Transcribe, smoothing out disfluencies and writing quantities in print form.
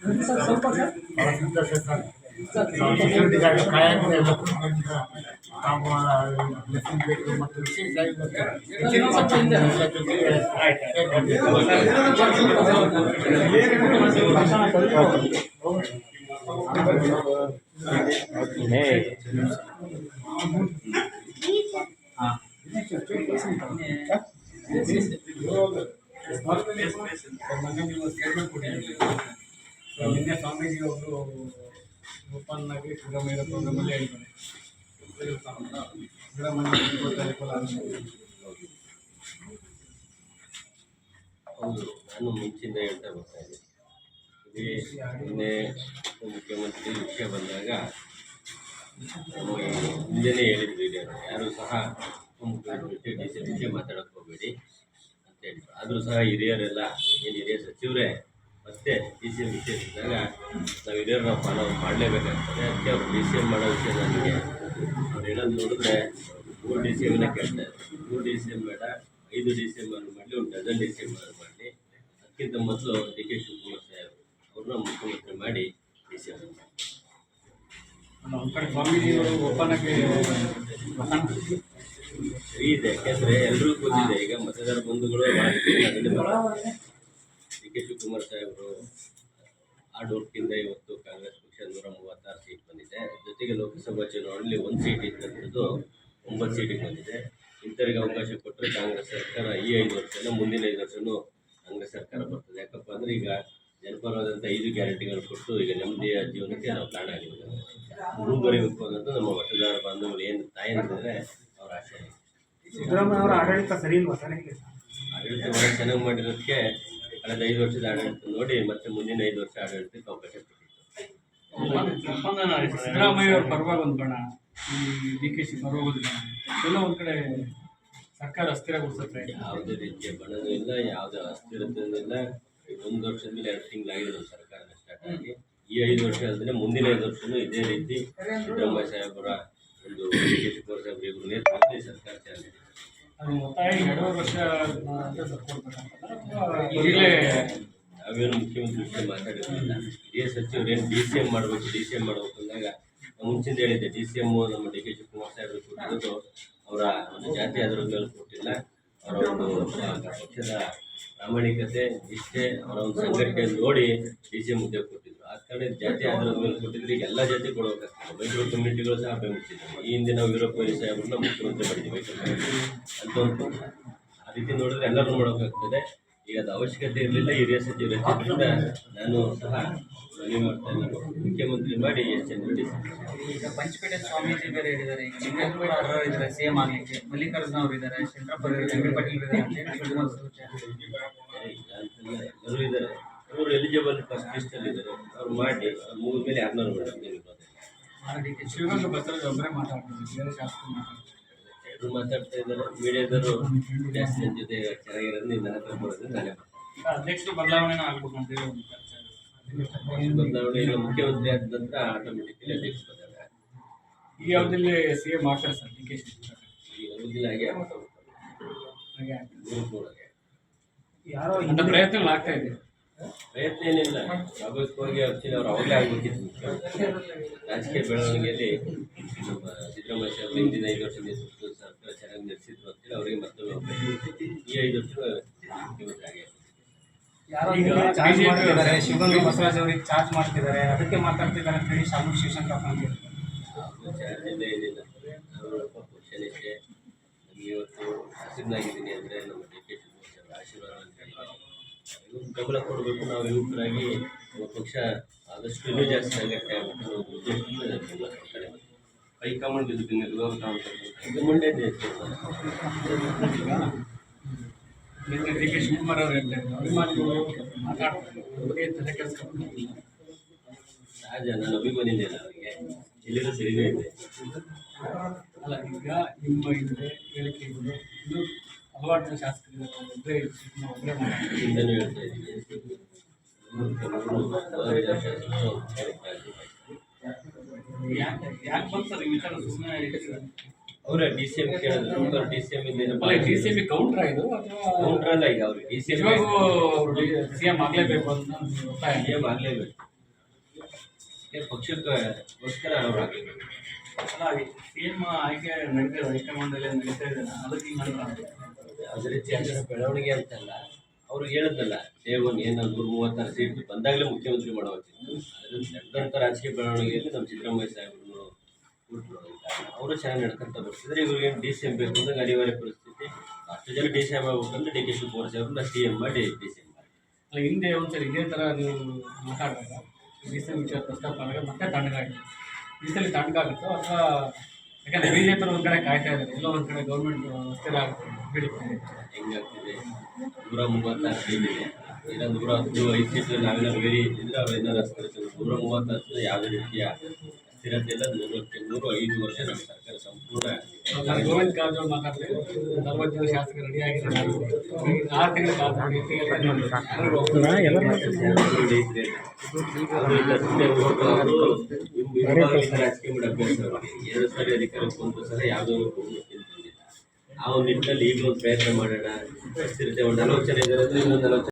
ಬಹಳ ಸಂತೋಷ ಸರ್. ಶಿಕ್ಷಣದಿದ್ದಾಗ ಕಾಯಕ ಎಲ್ಲ ತಾವು ಬ್ಲೆಸ್ಸಿಂಗ್ ಬೇಕು ಮತ್ತು ವಿಶೇಷ ಹೆಚ್ಚಿನ ನಿನ್ನೆ ಸ್ವಾಮೀಜಿ ಒಬ್ಬರು ಓಪನ್ನಾಗಿ ಸಿದ್ದರಾಮಯ್ಯ ಪ್ರೋಗ್ರಾಮಲ್ಲಿ ಹೇಳ್ತಾರೆ ಹೌದು, ನಾನು ಮುಂಚಿಂದ ಹೇಳ್ತಾ ಬರ್ತಾ ಇದ್ದೀನಿ. ನಿನ್ನೆ ಮುಖ್ಯಮಂತ್ರಿ ವಿಷಯ ಬಂದಾಗ ನಮಗೆ ಹಿಂದೆನೇ ಹೇಳಿದ್ವಿ, ಯಾರು ಸಹ ಮುಖ್ಯಮಂತ್ರಿ ಡಿ ಸಿ ವಿಷಯ ಮಾತಾಡೋಕ್ಕೆ ಹೋಗಬೇಡಿ ಅಂತ ಹೇಳಿದ್ರು. ಆದರೂ ಸಹ ಹಿರಿಯರೆಲ್ಲ ಏನು ಹಿರಿಯ ಸಚಿವರೇ ಮತ್ತೆ ಡಿ ಸಿ ಎಂ ವಿಷಯ ಇದ್ದಾಗ ನಾವು ಹಿರಿಯರು ನಾವು ಫಾಲೋ ಮಾಡಲೇಬೇಕಾಗ್ತದೆ. ಅದಕ್ಕೆ ಅವರು ಡಿ ಸಿ ಎಂ ಮಾಡೋ ವಿಷಯ ನನಗೆ ಅವ್ರು ಹೇಳೋದು ನೋಡಿದ್ರೆ 3 ಡಿ ಸಿ ಎಮ್ನ ಕೇಳ್ತಾರೆ. 3 ಡಿ ಸಿ ಎಂ ಬೇಡ, 5 ಡಿ ಸಿ ಎಂ ಮಾಡಲಿ, 1 ಡಜನ್ ಡಿ ಸಿ ಎಂ ಮಾಡಲಿ. ಅದಕ್ಕಿಂತ ಮೊದಲು ಡಿ ಕೆ ಶಿವಕುಮಾರ್ ಸಾಹೇಬರು ಅವ್ರನ್ನ ಮುಖ್ಯಮಂತ್ರಿ ಮಾಡಿ ಡಿ ಸಿ ಎಂ ಒಂದು ಕಡೆ ಸ್ವಾಮೀಜಿಯವರು ಒಪ್ಪಂದಕ್ಕೆ ಸರಿ ಇದೆ. ಯಾಕೆಂದರೆ ಎಲ್ರಿಗೂ ಗೊತ್ತಿದೆ, ಈಗ ಮತದಾರ ಬಂಧುಗಳು ಡಿ ಕೆ ಶಿವಕುಮಾರ್ ಸಾಹೇಬರು ಹಾರ್ಡ್ ವರ್ಕಿಂದ ಇವತ್ತು ಕಾಂಗ್ರೆಸ್ ಪಕ್ಷ 136 ಸೀಟ್ ಬಂದಿದೆ. ಜೊತೆಗೆ ಲೋಕಸಭಾ ಚುನಾವಣೆಯಲ್ಲಿ 1 ಸೀಟ್ ಇದ್ದಂಥದ್ದು 9 ಸೀಟಿಗೆ ಬಂದಿದೆ. ಇಂಥವರಿಗೆ ಅವಕಾಶ ಕೊಟ್ಟರೆ ಕಾಂಗ್ರೆಸ್ ಸರ್ಕಾರ ಈ 5 ವರ್ಷನ ಮುಂದಿನ 5 ವರ್ಷನೂ ಕಾಂಗ್ರೆಸ್ ಸರ್ಕಾರ ಬರ್ತದೆ. ಯಾಕಪ್ಪ ಅಂದರೆ ಈಗ ಜನಪರವಾದಂಥ 5 ಗ್ಯಾರಂಟಿಗಳು ಕೊಟ್ಟು ಈಗ ನೆಮ್ಮದಿಯ ಜೀವನಕ್ಕೆ ನಾವು ಕಾರಣ ಆಗಿದ್ದೇವೆ. ಮುಂದುವರಿಬೇಕು ಅನ್ನೋದು ನಮ್ಮ ಮತದಾರ ಬಾಂಧವರು ಏನು ತಾಯಂದಿದ್ರೆ ಅವರ ಆಶಯ. ಸಿದ್ದರಾಮಯ್ಯ ಅವರ ಆಡಳಿತ ಸರಿ ಇಲ್ವಾ ಸರ್? ಆಡಳಿತ ಭಾಳ ಚೆನ್ನಾಗಿ ಮಾಡಿರೋದಕ್ಕೆ ಕಳೆದ 5 ವರ್ಷದ ಆಡಳಿತ ನೋಡಿ ಮತ್ತೆ ಮುಂದಿನ 5 ವರ್ಷ ಆಡಳಿತಕ್ಕೆ ಅವಕಾಶ ಕೊಟ್ಟಿತ್ತು. ಸಿದ್ದರಾಮಯ್ಯ ಅವ್ರ ಪರವಾಗಿ ಒಂದು ಬಣ, ಈ ಡಿ ಕೆ ಶಿ ಪರವಾಗಿ ಎಲ್ಲ ಒಂದು ಕಡೆ ಸರ್ಕಾರ ಅಸ್ಥಿರಗೊಳಿಸುತ್ತೆ. ಯಾವುದೇ ರೀತಿಯ ಬಣನೂ ಇಲ್ಲ, ಯಾವುದೇ ಅಸ್ಥಿರತೆಯೂ ಇಲ್ಲ. 1 ವರ್ಷದ ಮೇಲೆ 2 ತಿಂಗಳಾಗಿದೆ ನಮ್ಮ ಸರ್ಕಾರ ಸ್ಟಾರ್ಟ್ ಆಗಿ. ಈ 5 ವರ್ಷ ಅಂದರೆ ಮುಂದಿನ 5 ವರ್ಷವೂ ಇದೇ ರೀತಿ ಸಿದ್ದರಾಮಯ್ಯ ಸಾಹೇಬರ ಒಂದು ಡಿ ಕೆ ಶಿವಕುಮಾರ್ ಸಾಹೇಬರು ಇಬ್ಬರು ನೇತೃತ್ವದಲ್ಲಿ ಸರ್ಕಾರ ಚಾಲನೆ. ಅದು ಒತ್ತಾಯ 2 ವರ್ಷ ಈಗಲೇ ನಾವೇನು ಮುಖ್ಯಮಂತ್ರಿ ವಿಷಯ ಮಾತಾಡಿರಲಿಲ್ಲ. ಹಿರಿಯ ಸಚಿವರು ಏನು ಡಿ ಸಿ ಎಂ ಮಾಡಬೇಕು, ಡಿ ಸಿ ಎಂ ಮಾಡಬೇಕು ಅಂದಾಗ ಮುಂಚಿಂದ ಹೇಳಿದ್ದೆ. ಡಿ ಸಿ ಎಮ್ ನಮ್ಮ ಡಿ ಕೆ ಶಿವಕುಮಾರ್ ಸಾಹೇಬರು ಕೊಟ್ಟಿರೋದು ಅವರ ಒಂದು ಜಾತಿ ಆಧಾರದ ಮೇಲೆ ಕೊಟ್ಟಿಲ್ಲ, ಅವರ ಒಂದು ಪಕ್ಷದ ಪ್ರಾಮಾಣಿಕತೆ, ನಿಷ್ಠೆ, ಅವರ ಒಂದು ಸಂಘಟನೆ ನೋಡಿ ಡಿ ಸಿ ಎಂ ಹುದ್ದೆ ಕೊಟ್ಟಿದ್ರು. ಆ ಕಾರಣ ಜಾತಿ ಆಧಾರದ ಮೇಲೆ ಕೊಟ್ಟಿದ್ರೆ ಈಗ ಎಲ್ಲ ಜಾತಿ ಕೊಡಬೇಕಾಗ್ತದೆ. ಮೈಸೂರು ಕಮ್ಯುನಿಟಿಗಳು ಸಹ ಬೆಂಬಲಿಸಿದ್ರು. ಈ ಹಿಂದೆ ನಾವು ವೀರಪ್ಪ ಸಾಹೇಬ್ರನ್ನ ಮುಖ್ಯಮಂತ್ರಿ ಮಾಡಿದ್ದೀವಿ ಅಂತ ಒಂದು ಆ ರೀತಿ ನೋಡಿದ್ರೆ ಎಲ್ಲರೂ ಮಾಡೋಕ್ಕಾಗ್ತದೆ. ಈಗ ಅದು ಅವಶ್ಯಕತೆ ಇರಲಿಲ್ಲ. ಹಿರಿಯ ಸಚಿವರು ಹೆಚ್ಚಿದ್ರಿಂದ ನಾನು ಸಹ ಮನವಿ ಮಾಡ್ತಾ ಇದ್ದೀನಿ, ಮುಖ್ಯಮಂತ್ರಿ ಮಾಡಿ ಹೆಚ್ಚು. ಈಗ ಪಂಚಪೇಟೆ ಸ್ವಾಮೀಜಿ ಬೇರೆ ಹೇಳಿದ್ದಾರೆ, ಈಗ ಲಿಂಗರಾಜ್ ಕೂಡ ಇದ್ದಾರೆ ಸಿಎಂ ಆಗಲಿಕ್ಕೆ, ಮಲ್ಲಿಕಾರ್ಜುನ ಅವರು ಇದ್ದಾರೆ, ಶಂಕರಪ್ಪ ಪಾಟೀಲ್ ಇದ್ದಾರೆ ಅಂತ ಎಲ್ಲರೂ ಇದ್ದಾರೆ. ಅವರು ಎಲಿಜಿಬಲ್ ಫಸ್ಟ್ ಲಿಸ್ಟಲ್ಲಿ ಇದ್ದಾರೆ. ಅವ್ರು ಮಾಡಿ ಮುಗಿದ ಮೇಲೆ ಯಾರನ್ನಾರು ಮಾಡಿ. ಶಿವಗಂಗ ಬಸವರಾಜ್ ಒಬ್ಬರೇ ಮಾತಾಡ್ತಾರೆ, ಎಲ್ಲರೂ ಮಾತಾಡ್ತಾ ಇದ್ದಾರೆ. ಮೀಡಿಯಾದವರು ಜಾಸ್ತಿ ನನ್ನ ಜೊತೆ ಚೆನ್ನಾಗಿರೋದು ನನ್ನ ಹತ್ರ ಬರೋದು ನಾನೇ ಅಧ್ಯಕ್ಷರು ಬದಲಾವಣೆ ಆಗ್ಬೇಕು ಅಂತ ಹೇಳಿ ಬದಲಾವಣೆ. ಈಗ ಮುಖ್ಯಮಂತ್ರಿ ಆದ ನಂತರ ಆಟೋಮೆಟಿಕಲಿ ಅಧ್ಯಕ್ಷ ಬದಲಾವಣೆ. ಈ ಅವಧಿಯಲ್ಲಿ ಸಿ ಎಂ ಮಾಡ್ತಾರೆ ಸರ್ ಡಿ ಕೆ ಶಿ? ಈ ಅವಧಿಯಲ್ಲಿ ಹಾಗೆ ಯಾರೋ ಇಂಥ ಪ್ರಯತ್ನಗಳು ಆಗ್ತಾ ಇದೆ. ಪ್ರಯತ್ನ ಏನಿಲ್ಲ, ಸ್ವಾಭಾವಿಕವಾಗಿ ಆಕ್ಚುಲಿ ಅವ್ರು ಅವಾಗಲೇ ಆಗಬೇಕಿತ್ತು. ರಾಜಕೀಯ ಬೆಳವಣಿಗೆಯಲ್ಲಿ ನಮ್ಮ ಸಿದ್ದರಾಮಯ್ಯ ಸಾಹೇಬರು ಹಿಂದಿನ 5 ವರ್ಷ ನೇತೃತ್ವದ ಸರ್ಕಾರ ಚೆನ್ನಾಗಿ ನಡೆಸಿದ್ರು ಅಂತೇಳಿ ಅವರಿಗೆ ಮತ್ತೊಮ್ಮೆ ಈ 5 ವರ್ಷ ಮುಖ್ಯಮಂತ್ರಿ ಆಗಿದೆ. ಶಿವಗಂಗ ಬಸವರಾಜ್ ಅವರಿಗೆ ಚಾರ್ಜ್ ಮಾಡ್ತಿದ್ದಾರೆ, ಅದಕ್ಕೆ ಮಾತಾಡ್ತಿದ್ದಾರೆ ಅಂತ ಹೇಳಿ ಶಾಮೂರ್ ಶಿವಶಂಕರಪ್ಪ ಅಂತ ಚಾರ್ಜಿಂದ ಏನಿಲ್ಲ. ಅವರು ಪಕ್ಷ ನಿಷ್ಠೆ. ನಮಗೆ ಇವತ್ತು ಹಸಿರಾಗಿದ್ದೀನಿ ಅಂದರೆ ನಮ್ಮ ಡಿ ಕೆ ಶಿವಕುಮಾರ್ ಆಶೀರ್ವಾದ ಅಂತ ಹೇಳಿ ಗಮನ ಕೊಡಬೇಕು. ನಾವು ಯುವಕರಾಗಿ ನಮ್ಮ ಪಕ್ಷ ಆದಷ್ಟು ಇನ್ನೂ ಜಾಸ್ತಿ ಸಂಘಟನೆ ಆಗಬೇಕು ಅನ್ನೋ ಉದ್ದೇಶದಿಂದ ಗಮನ ಕೊಡ್ತಾರೆ. ಹೈಕಮಾಂಡ್ ಇದಕ್ಕೆ ಮಂಡ್ಯ ಡಿ ಕೆ ಶಿವಕುಮಾರ್ ಅವರು ಅಭಿಮಾನಿಗಳು ಮಾತಾಡ್ತಾರೆ ತಲೆ ಕೆಲಸ ಸಹಜ. ನಾನು ಅಭಿಮಾನಿನೇ ಇಲ್ಲ ಅವರಿಗೆ, ಎಲ್ಲಿರೋ ಸರಿನೇ ಇದೆ. ಅಲ್ಲ, ಈಗ ನಿಮ್ಮ ಇದೆ ಹೇಳಿಕೆ ಇದೆ, ಇದು ಹಲವಾರು ಜನ ಶಾಸಕರಿದ್ದಾರೆ, ಒಬ್ಬರೇ ಹಿಂದೆನೂ ಹೇಳ್ತಾ ಇದ್ದೀನಿ. ಯಾಕೆ ಬಂದು ಸರ್ ಈ ವಿಚಾರ ಸುಮ್ಮನೆ ಅವರ ಡಿ ಸಿ ಎಂ ಕೇಳಿದ್ರು. D C M D C M ಕೌಂಟ್ರಾ ಇದು ಕೌಂಟ್ರ್ ಅಲ್ಲ. ಈಗ ಅವ್ರಿಗೆ D C M C M ಆಗಲೇಬೇಕು ಅಂತ ಸಿ ಎಂ ಆಗಲೇಬೇಕು. ಪಕ್ಷಕ್ಕೋಸ್ಕರ ಅವ್ರು ಆಗಬೇಕು. ಅಲ್ಲ ಸಿಎಂ ಆಯ್ಕೆ ನಡೀತಾ ಹೈಕಮಾಂಡಲ್ಲಿ ನಡೀತಾ ಇದೆ, ಅದಕ್ಕೆ ಹಿಂಗೆ ಅನ್ಕೊಂಡು ಅದೇ ರೀತಿ ಅದರ ಬೆಳವಣಿಗೆ ಅಂತಲ್ಲ, ಅವ್ರು ಹೇಳಿದ್ನಲ್ಲ ದೇವನ್ ಏನು 136 ಸೀಟ್ ಬಂದಾಗಲೇ ಮುಖ್ಯಮಂತ್ರಿ ಮಾಡೋವಾಗಿತ್ತು. ಅದ್ರ ನಡೆದಂಥ ರಾಜಕೀಯ ಬೆಳವಣಿಗೆಯಲ್ಲಿ ನಮ್ಮ ಸಿದ್ದರಾಮಯ್ಯ ಸಾಹೇಬ್ರು ಅವರು ಚೆನ್ನಾಗಿ ನಡ್ಕೊಂತ ಬರ್ತಿದ್ರೆ ಇವ್ರಿಗೆ ಡಿ ಸಿ ಎಂ ಬೇಕು ಅಂದಾಗ ಅನಿವಾರ್ಯ ಪರಿಸ್ಥಿತಿ. ಅಷ್ಟು ಜನ ಡಿ ಸಿ ಎಂ ಆಗ್ಬೇಕಂದ್ರೆ ಡಿ ಕೆ ಶಿವಕುಮಾರ್ ಸಾಹೇಬ್ರನ್ನ ಸಿ ಎಂ ಮಾಡಿ ಡಿ ಸಿ ಎಂ ಮಾಡಿ. ಅಲ್ಲ ಹಿಂದೆ ಒಂದ್ಸರಿ ಇದೇ ಥರ ನೀವು ಮಾತಾಡಿದಾಗ ಡಿಸೆಲ್ ವಿಚಾರ ಪ್ರಸ್ತಾಪ ಆದಾಗ ಮತ್ತೆ ತಣ್ಣಗಾಗಿದೆ. ಈ ಸಲ ತಣ್ಣಗಾಗುತ್ತೋ ಅಥವಾ ಯಾಕಂದರೆ ಬಿಜೆಪಿ ಒಂದು ಕಡೆ ಕಾಯ್ತಾ ಇದ್ದಾರೆ, ಎಲ್ಲೋ ಒಂದು ಕಡೆ ಗೌರ್ಮೆಂಟ್ ಸ್ಥಿರ ಆಗುತ್ತೆ ಬೇಡಿಕೆ ಹೆಂಗಾಗ್ತಿದೆ? 136 ಸೀಟ್ ಇದೆ, ಇಲ್ಲ 115 ಸೀಟ್ ನಾವೆಲ್ಲ ಬೇರೆ ಇದ್ದಿದ್ರೆ ಅವೆಲ್ಲ ರಸ್ತೆ 136 ಯಾವುದೇ ರೀತಿಯ ಸ್ಥಿರತೆ ಇಲ್ಲ. 105 ವರ್ಷ ನಮ್ಮ ಸರ್ಕಾರ ಸಂಪೂರ್ಣ ಗೋವಿಂದ ಕಾರಜೋಳ ಮಾತಾಡ್ತಾರೆ 40 ಜನ ಶಾಸಕರು ರೆಡಿ ಆಗಿದ್ದಾರೆ, 6 ತಿಂಗಳ ರಾಜಕೀಯ ಮಾಡಿ ಅಭ್ಯಾಸ ಅವರಿಗೆ 2 ಸಾರಿ ಅಧಿಕಾರಕ್ಕೆ ಒಂದು ಸಲ ಯಾವುದೋ ಆ ಒಂದು ನಿಟ್ಟಿನಲ್ಲಿ ಈಗಲೂ ಒಂದು ಪ್ರಯತ್ನ ಮಾಡೋಣ. ಸ್ಥಿರತೆ 40 ಜನ ಇದ್ದಾರೆ, ಇನ್ನೊಂದು 40